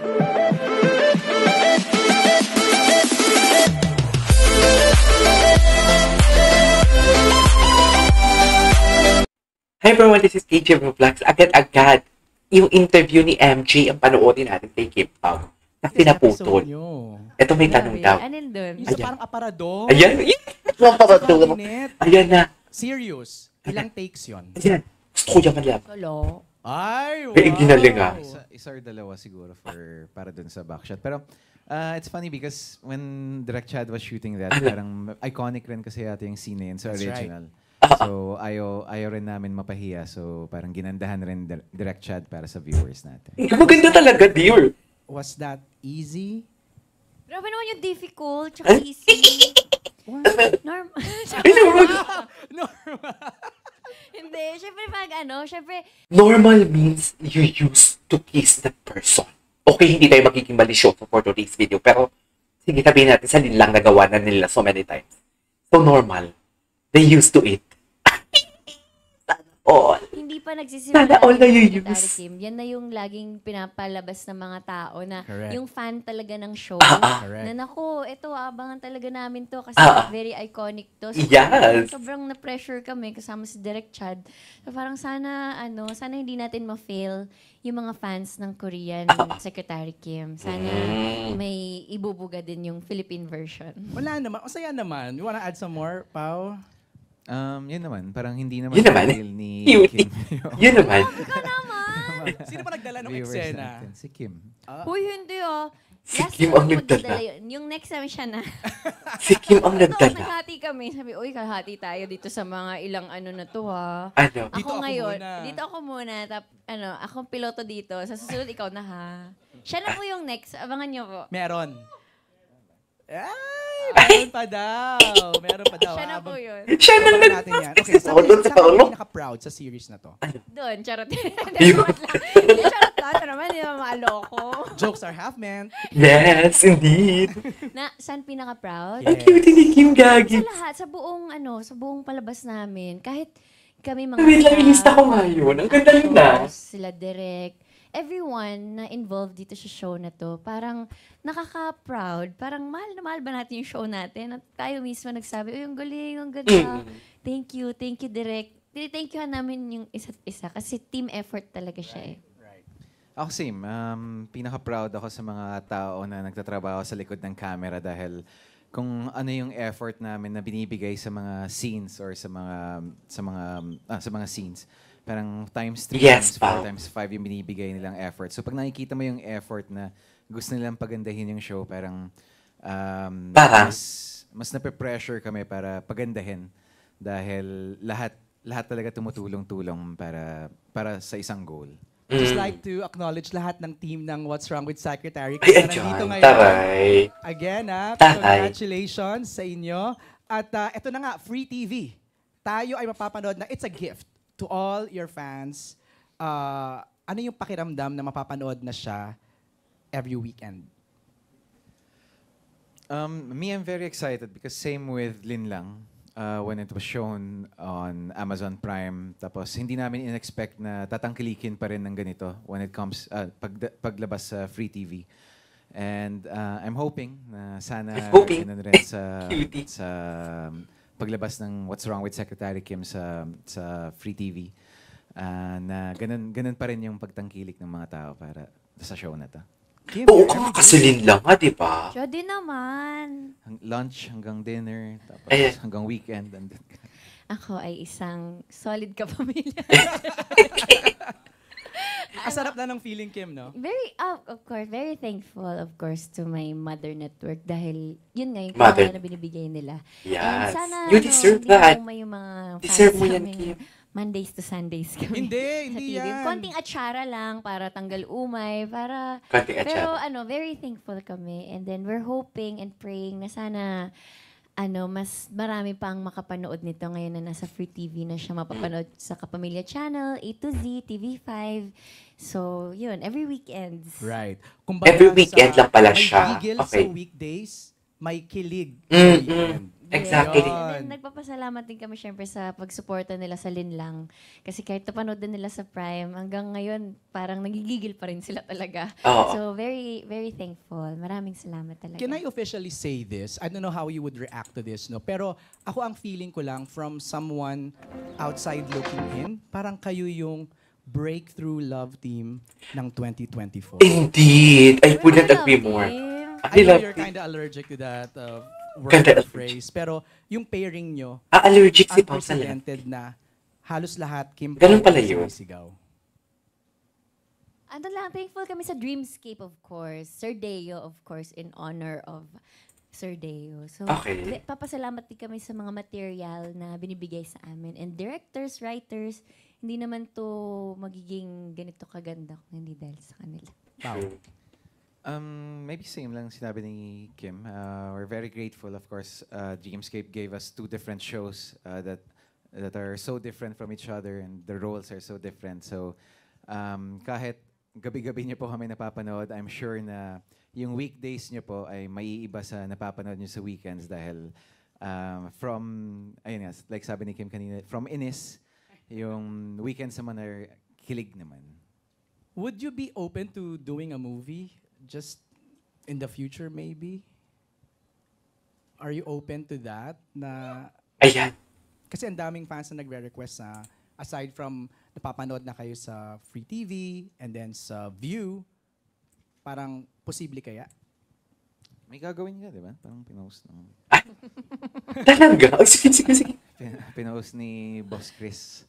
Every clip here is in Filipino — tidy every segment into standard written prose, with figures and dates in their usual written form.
Hi everyone, this is KJ Vlogs. Agad-agad, yung interview ni MJ ang panoorin natin kay Kim Pao. Kasi naputol. Ito may tanong daw. Anin doon? Yung sa parang aparador. Ayan, yung aparador. Ayan na. Serious. Ilang takes yun? Ayan, gusto ko yan malaman. Solo. Ay, wow. May ginaling ah. Isa or dalawa siguro para dun sa backshot. Pero it's funny because when Direct Chad was shooting that, parang iconic rin kasi yata yung scene na yun sa original. Right. So, ayaw rin namin mapahiya. So, parang ginandahan rin Direct Chad para sa viewers natin. Maganda talaga, dear. Was that easy? Grabe naman yung difficult, tsaka easy. Normal. Normal. Hindi, syempre syempre... Normal means you used to kiss the person. Okay, hindi tayo magiging malisyoso for today's video, pero sige, sabihin natin, sa nilang nagawa na nila so many times. So normal. They used to it. All. Hindi pa nagsisimula. Sana all na you use. Kim. Yan na yung laging pinapalabas ng mga tao na yung fan talaga ng show. Na naku, ito abangan talaga namin to kasi very iconic to. So, yes. Sobrang na-pressure kami kasama si Direct Chad. So parang sana hindi natin ma-fail yung mga fans ng Korean Secretary Kim. Sana may ibubuga din yung Philippine version. Wala naman. O saya naman. You wanna add some more, Pao? Yun naman. Parang hindi naman feel ni Kim. Yun naman. Ikaw naman! Sino ba nagdala ng eksena? Si Kim. Huy, hindi Si Last Kim time ang nagdala. Yung next time siya na. Si Kim ang nagdala. Naghati kami. Sabi, uy, kahati tayo dito sa mga ilang na to ha. Ano? Dito ako muna. Akong piloto dito. Sa susunod, ikaw na ha. Siya na po yung next. Abangan niyo po. Meron. Meron pa daw. Siya na po yun. Siya na natin yan. Okay, sa pinaka-proud sa series na to? Doon, charot. Hindi, charot lang. Ito naman, hindi naman maaloko. Jokes are half meant. Yes, indeed. Saan pinaka-proud? Ang cute ni Kim Gagi. Sa lahat, sa buong palabas namin. Kahit kami mga Wait lang, ilista ko ngayon. Ang ganda yun na. Sila Direk. Everyone na involved dito sa show na to, parang nakaka-proud. Parang mahal na mahal ba natin yung show natin? At tayo mismo nagsabi, uy, ang galing, ang ganda. Thank you, Direk. Thank you namin yung isa't isa kasi team effort talaga siya eh. Ako same. Pinaka-proud ako sa mga tao na nagtatrabaho sa likod ng camera dahil kung ano yung effort namin na binibigay sa mga scenes or sa mga scenes. Parang times 3, times 4, times 5 yung binibigay nilang effort. So pag nakikita mo yung effort na gusto nilang pagandahin yung show, parang mas nape-pressure kami para pagandahin dahil lahat talaga tumutulong-tulong para sa isang goal. Just like to acknowledge lahat ng team ng What's Wrong with Secretary. Ay, nandito ngayon. Taray. Again, congratulations sa inyo. At ito na nga, free TV. Tayo ay mapapanood na it's a gift to all your fans. Ano yung pakiramdam na mapapanood na siya every weekend? Me, I'm very excited because same with Lin Lang. When it was shown on Amazon Prime. Tapos hindi namin in-expect na tatangkilikin pa rin ng ganito when it comes paglabas sa free TV. And I'm hoping na sana ganun rin sa paglabas ng What's Wrong with Secretary Kim sa free TV. Na ganun pa rin yung pagtangkilik ng mga tao para sa show na to. Oo, kakasilin lang ha, di ba? Siya din naman. Lunch hanggang dinner, tapos hanggang weekend. Ako ay isang solid kapamilya. Asarap na ng feeling, Kim, no? Very thankful, of course, to my mother network dahil yun nga yung na binibigay nila. Yes. And sana, you deserve that. May mga deserve mo yan, Kim. Mondays to Sundays kami. Hindi yan. Konting atsara lang para tanggal umay, para... Pero very thankful kami. And then we're hoping and praying na sana mas marami pang makapanood nito ngayon na nasa free TV na siya mapapanood sa Kapamilya Channel, A to Z, TV5. So, yun, every weekends. Right. Every weekend lang pala siya. May gigil sa weekdays, may kilig sa weekend. Exactly. And then, nagpapasalamat din kami syempre sa pagsuporta nila sa Linlang. Kasi kahit napanood din nila sa Prime, hanggang ngayon, parang nagigigil pa rin sila talaga. Oo. So, very, very thankful. Maraming salamat talaga. Can I officially say this? I don't know how you would react to this, no? Pero ako ang feeling ko lang from someone outside looking in, parang kayo yung breakthrough love team ng 2024. Indeed. I couldn't Love agree more. team. I know you're kind of allergic to that word Kinda or phrase, pero yung pairing nyo, Allergic si Pao sa lahat. unprecedented na halos lahat Kim Ganun Pao pala ang yun. sumisigaw. Ano lang, thankful kami sa Dreamscape, of course. Sir Deo, of course, in honor of Sir Deo. So, Okay. papasalamat din kami sa mga material na binibigay sa amin. And directors, writers, hindi naman to magiging ganito kaganda kung hindi dahil sa kanila. Wow. Maybe same lang sinabi ni Kim. We're very grateful, of course. Dreamscape gave us 2 different shows that are so different from each other, and the roles are so different. So, kahit gabi-gabi niyo po kami napapanood, I'm sure na yung weekdays niyo po ay maiiba sa napapanood niyo sa weekends dahil ayun nga, like sabi ni Kim kanina, from Inis, yung weekends naman are kilig naman. Would you be open to doing a movie just in the future maybe? Are you open to that? Na Ayan. kasi ang daming fans na nagre-request sa aside from napapanood na kayo sa Free TV and then sa View, parang posible kaya? May gagawin ka, di ba? Parang pinost ng... Talaga? Oh, sige. Pinost ni Boss Chris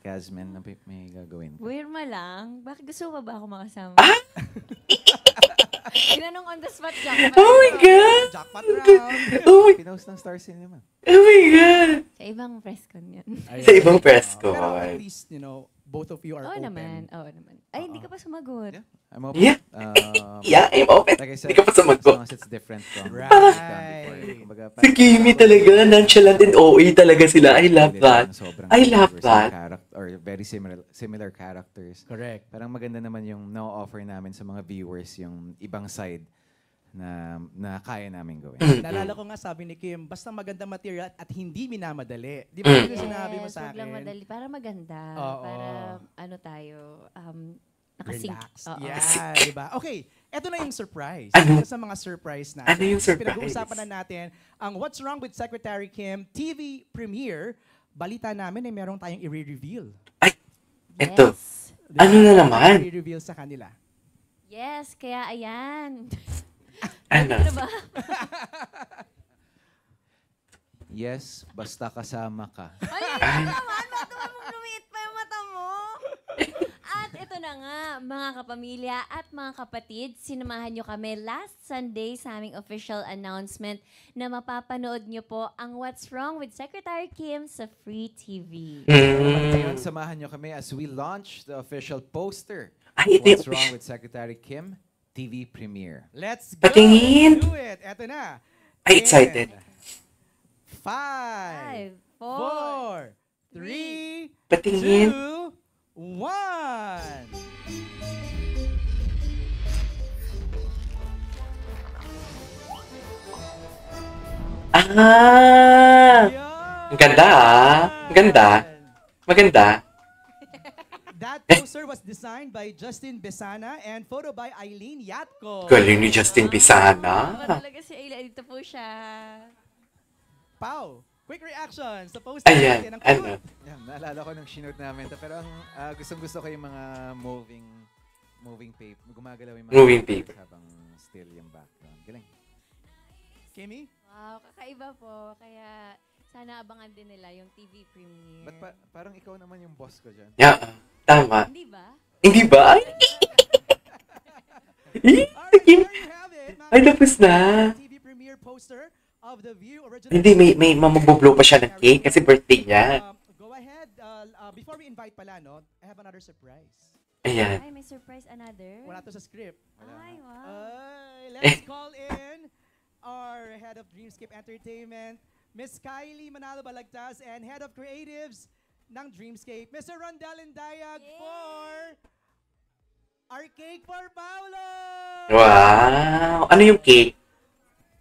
Casman na may gagawin. Wirma lang, bakit gusto mo ba ako makasama? Tinanong on the spot, Jack. Oh my God! Jackpot round! Oh my, Pinost ng Star Cinema. oh my God! Sa ibang press con yun. Sa ibang press ko. Pero at least, both of you are Oo open. naman. Ay, hindi ka pa sumagot. Yeah, I'm open. Yeah. Yeah, I'm open. Like I said, Hindi ka pa as long sumagot. as it's different from Right. what we've done before. Kumbaga, Si Kimi talaga, nonchalant and OA talaga sila. I love that. Sobrang I love diverse that. na or very similar characters. Correct. Parang maganda naman yung no-offer namin sa mga viewers yung ibang side na kaya namin gawin. Nalala ko nga sabi ni Kim, basta maganda material at hindi minamadali. Di ba yung sinabi mo sa Huwag lang akin? madali. Para maganda. Oo. Para nakasync. Relax. Oo. Yeah, di ba? Okay, eto na yung surprise. Ano? Isa sa mga surprise natin. Ano yung surprise? Pinag-uusapan na natin ang What's Wrong with Secretary Kim TV premiere. Balita namin ay meron tayong i-reveal. Ay, eto. Yes. Di ba? Ano na naman? I-reveal sa kanila. Yes, kaya ayan. Ano? Ano ba? Yes, basta kasama ka. Ay, naman, ba't naman mong lumiit pa yung mata mo? At ito na nga, mga kapamilya at mga kapatid, sinamahan nyo kami last Sunday sa aming official announcement na mapapanood nyo po ang What's Wrong with Secretary Kim sa Free TV. Ngayon, samahan nyo kami as we launch the official poster. Ay, ito yung What's Wrong with Secretary Kim TV premiere. Let's go! Patingin! Let's do it! Eto na. Ay, excited. 5, 5, 4, 4, 3, Patingin. 2, 1. Ah! Ang ganda ah. Ang ganda. Maganda. That poster was designed by Justin Besana and photo by Eileen Yatko. Galing ni Justin Pisana. Talaga si Ayla, dito po siya. Pau, quick reaction sa poster Ayan, natin. Ang ano? cute. Yeah, naalala ko nung shinoot namin to, pero ang gustong-gusto ko yung mga moving paper. Gumagalaw yung mga Moving paper. habang still yung background. Galing. Kimi? Wow, kakaiba po. Kaya sana abangan din nila yung TV premiere. Ba't parang ikaw naman yung boss ko dyan? Yeah, tama. Hindi ba? Hindi ba? Ay, Alright, Kim. there you have it. mga Ay, tapos na. TV premiere poster of The View original. Hindi, may mamabublo pa siya ng cake kasi birthday niya. Go ahead. Before we invite pala, no, I have another surprise. Ayan. Ay, may surprise another. Wala to sa script. Ay, wow. Let's call in our head of Dreamscape Entertainment, Miss Kylie Manalo Balagtas, and head of creatives ng Dreamscape, Mr. Rondel Indayag for our cake for Paolo! Wow. Ano yung cake?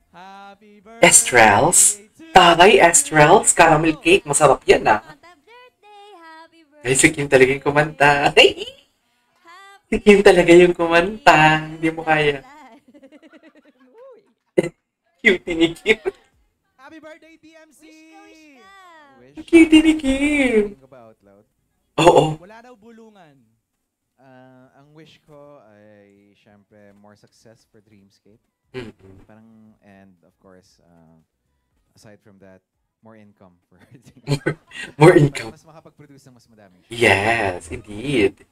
Happy birthday Estrels? to Tagay, Astrals, caramel cake. Masarap yan, ah. Happy birthday, Ay, si Kim talaga yung kumanta. Ay, si Kim talaga yung kumanta. Hindi mo kaya. Cute ni Kim. Happy birthday, TMC! Wish. Cute ni Kim. Think ba out loud? Oo. Wala daw bulungan. Ang wish ko ay, syempre, more success for Dreamscape. Mm-mm. Parang, and of course, aside from that, more income for More Para income. mas makapag-produce ng mas madaming show. Yes, indeed.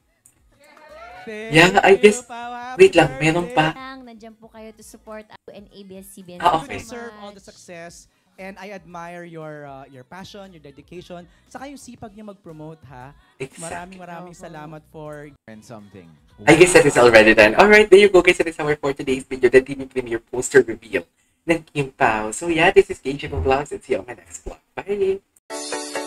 Thank Yeah, I guess- you, Pao. Happy wait lang, meron birthday. pa. Nandiyan po kayo to support and ABS-CBN. Ah, You okay. deserve all the success. And I admire your passion, your dedication. Saka yung sipag niya mag-promote, ha? Exactly. Maraming salamat for... And something. I guess that is already done. Alright, there you go guys. That is our for today's video, the TV premiere poster reveal ng Kim Pao. So yeah, this is KJ Vlogs and see you on my next vlog. Bye!